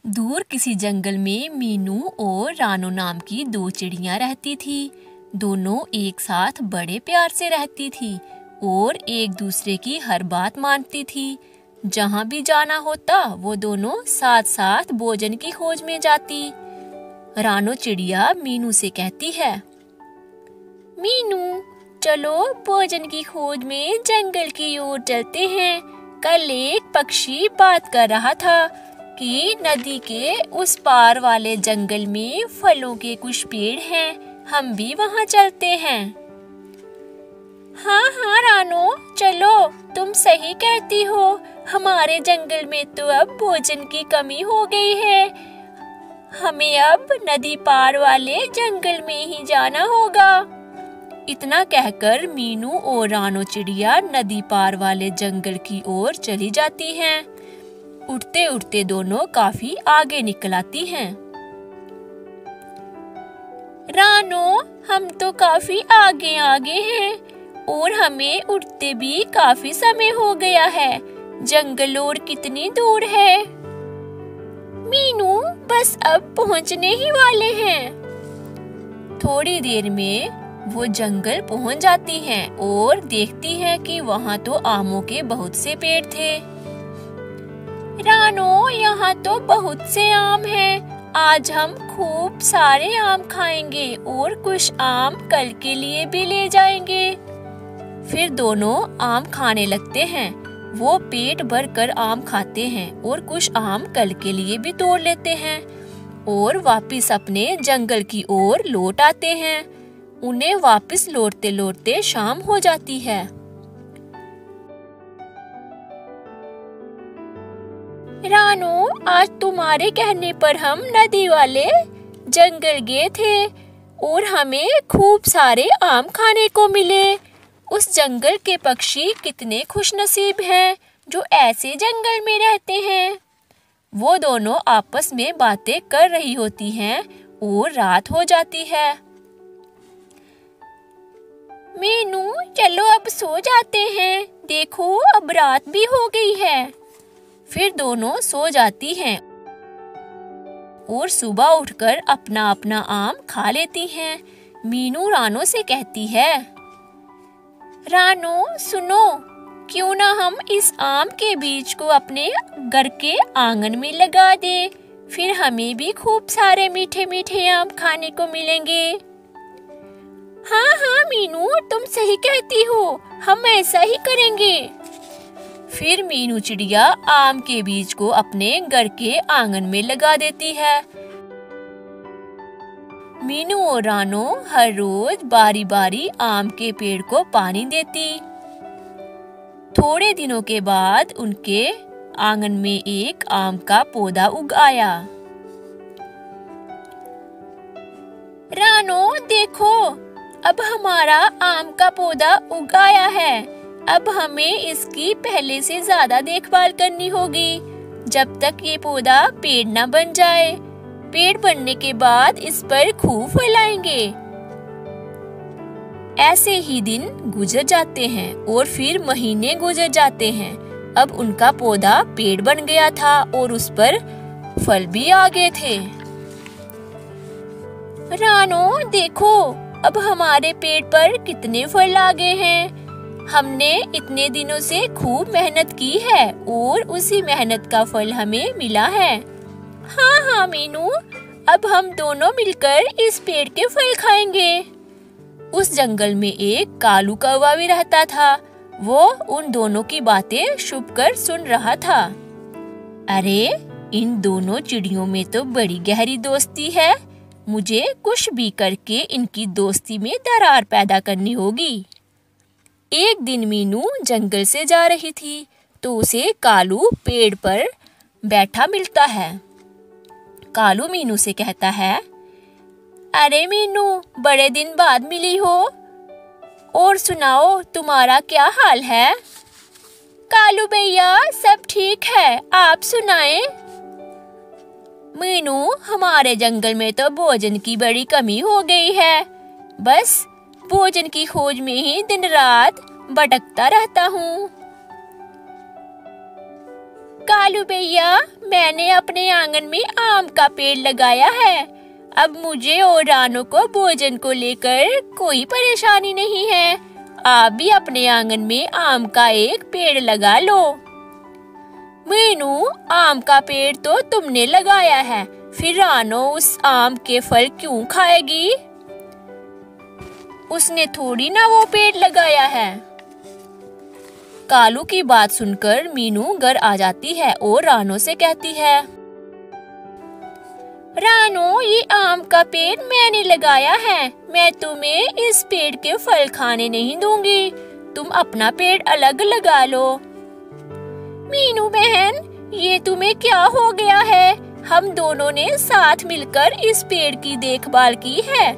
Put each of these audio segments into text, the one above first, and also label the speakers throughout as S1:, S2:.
S1: दूर किसी जंगल में मीनू और रानो नाम की दो चिड़ियां रहती थी। दोनों एक साथ बड़े प्यार से रहती थी और एक दूसरे की हर बात मानती थी। जहाँ भी जाना होता वो दोनों साथ साथ भोजन की खोज में जाती। रानो चिड़िया मीनू से कहती है, मीनू चलो भोजन की खोज में जंगल की ओर चलते हैं। कल एक पक्षी बात कर रहा था कि नदी के उस पार वाले जंगल में फलों के कुछ पेड़ हैं, हम भी वहां चलते हैं। हाँ हाँ रानो, चलो, तुम सही कहती हो। हमारे जंगल में तो अब भोजन की कमी हो गई है। हमें अब नदी पार वाले जंगल में ही जाना होगा। इतना कहकर मीनू और रानो चिड़िया नदी पार वाले जंगल की ओर चली जाती हैं। उड़ते उड़ते दोनों काफी आगे निकल आती हैं। रानो, हम तो काफी आगे आगे हैं और हमें उड़ते भी काफी समय हो गया है। जंगल और कितनी दूर है? मीनू, बस अब पहुंचने ही वाले हैं। थोड़ी देर में वो जंगल पहुंच जाती हैं और देखती हैं कि वहाँ तो आमों के बहुत से पेड़ थे। रानो, यहाँ तो बहुत से आम हैं। आज हम खूब सारे आम खाएंगे और कुछ आम कल के लिए भी ले जाएंगे। फिर दोनों आम खाने लगते हैं। वो पेट भर कर आम खाते हैं और कुछ आम कल के लिए भी तोड़ लेते हैं और वापस अपने जंगल की ओर लौट आते हैं। उन्हें वापस लौटते लौटते शाम हो जाती है। रानो, आज तुम्हारे कहने पर हम नदी वाले जंगल गए थे और हमें खूब सारे आम खाने को मिले। उस जंगल के पक्षी कितने खुशनसीब हैं जो ऐसे जंगल में रहते हैं। वो दोनों आपस में बातें कर रही होती हैं और रात हो जाती है। मीनू, चलो अब सो जाते हैं। देखो, अब रात भी हो गई है। फिर दोनों सो जाती हैं और सुबह उठकर अपना अपना आम खा लेती हैं। मीनू रानो से कहती है, रानो सुनो, क्यों ना हम इस आम के बीज को अपने घर के आंगन में लगा दे। फिर हमें भी खूब सारे मीठे मीठे आम खाने को मिलेंगे। हाँ हाँ मीनू, तुम सही कहती हो, हम ऐसा ही करेंगे। फिर मीनू चिड़िया आम के बीज को अपने घर के आंगन में लगा देती है। मीनू और रानो हर रोज बारी बारी आम के पेड़ को पानी देती। थोड़े दिनों के बाद उनके आंगन में एक आम का पौधा उग आया। रानो देखो, अब हमारा आम का पौधा उग आया है। अब हमें इसकी पहले से ज्यादा देखभाल करनी होगी जब तक ये पौधा पेड़ न बन जाए। पेड़ बनने के बाद इस पर खूब फल आएंगे। ऐसे ही दिन गुजर जाते हैं और फिर महीने गुजर जाते हैं। अब उनका पौधा पेड़ बन गया था और उस पर फल भी आ गए थे। रानो देखो, अब हमारे पेड़ पर कितने फल आ गए हैं। हमने इतने दिनों से खूब मेहनत की है और उसी मेहनत का फल हमें मिला है। हाँ हाँ मीनू, अब हम दोनों मिलकर इस पेड़ के फल खाएंगे। उस जंगल में एक कालू कौवा भी रहता था। वो उन दोनों की बातें छुप कर सुन रहा था। अरे, इन दोनों चिड़ियों में तो बड़ी गहरी दोस्ती है। मुझे कुछ भी करके इनकी दोस्ती में दरार पैदा करनी होगी। एक दिन मीनू जंगल से जा रही थी तो उसे कालू पेड़ पर बैठा मिलता है। कालू मीनू से कहता है, अरे मीनू, बड़े दिन बाद मिली हो, और सुनाओ तुम्हारा क्या हाल है? कालू भैया, सब ठीक है, आप सुनाएं। मीनू, हमारे जंगल में तो भोजन की बड़ी कमी हो गई है। बस भोजन की खोज में ही दिन रात भटकता रहता हूँ। कालू भैया, मैंने अपने आंगन में आम का पेड़ लगाया है। अब मुझे और रानो को भोजन को लेकर कोई परेशानी नहीं है। आप भी अपने आंगन में आम का एक पेड़ लगा लो। मीनू, आम का पेड़ तो तुमने लगाया है, फिर रानो उस आम के फल क्यों खाएगी? उसने थोड़ी ना वो पेड़ लगाया है। कालू की बात सुनकर मीनू घर आ जाती है और रानो से कहती है, रानो, ये आम का पेड़ मैंने लगाया है। मैं तुम्हें इस पेड़ के फल खाने नहीं दूंगी। तुम अपना पेड़ अलग लगा लो। मीनू बहन, ये तुम्हें क्या हो गया है? हम दोनों ने साथ मिलकर इस पेड़ की देखभाल की है,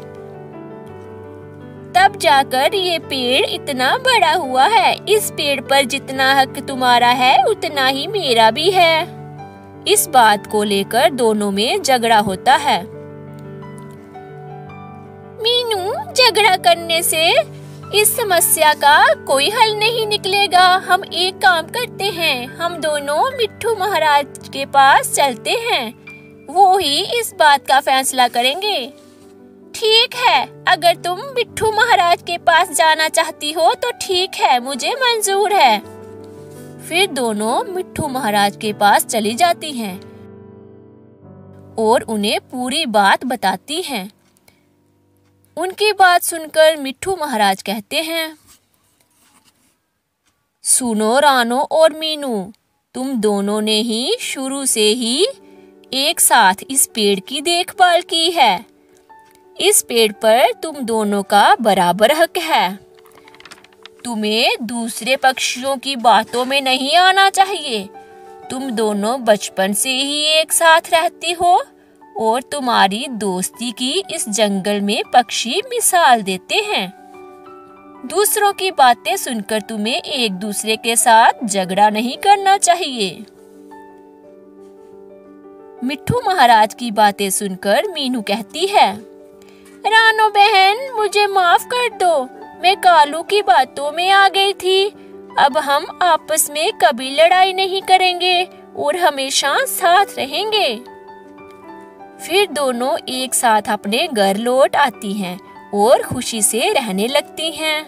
S1: तब जाकर ये पेड़ इतना बड़ा हुआ है। इस पेड़ पर जितना हक तुम्हारा है उतना ही मेरा भी है। इस बात को लेकर दोनों में झगड़ा होता है। मीनू, झगड़ा करने से इस समस्या का कोई हल नहीं निकलेगा। हम एक काम करते हैं, हम दोनों मिट्ठू महाराज के पास चलते हैं। वो ही इस बात का फैसला करेंगे। ठीक है, अगर तुम मिट्ठू महाराज के पास जाना चाहती हो तो ठीक है, मुझे मंजूर है। फिर दोनों मिट्ठू महाराज के पास चली जाती हैं और उन्हें पूरी बात बताती हैं। उनकी बात सुनकर मिट्ठू महाराज कहते हैं, सुनो रानो और मीनू, तुम दोनों ने ही शुरू से ही एक साथ इस पेड़ की देखभाल की है। इस पेड़ पर तुम दोनों का बराबर हक है। तुम्हें दूसरे पक्षियों की बातों में नहीं आना चाहिए। तुम दोनों बचपन से ही एक साथ रहती हो और तुम्हारी दोस्ती की इस जंगल में पक्षी मिसाल देते हैं। दूसरों की बातें सुनकर तुम्हें एक दूसरे के साथ झगड़ा नहीं करना चाहिए। मिट्ठू महाराज की बातें सुनकर मीनू कहती है, रानो बहन, मुझे माफ कर दो। मैं कालू की बातों में आ गई थी। अब हम आपस में कभी लड़ाई नहीं करेंगे और हमेशा साथ रहेंगे। फिर दोनों एक साथ अपने घर लौट आती हैं और खुशी से रहने लगती हैं।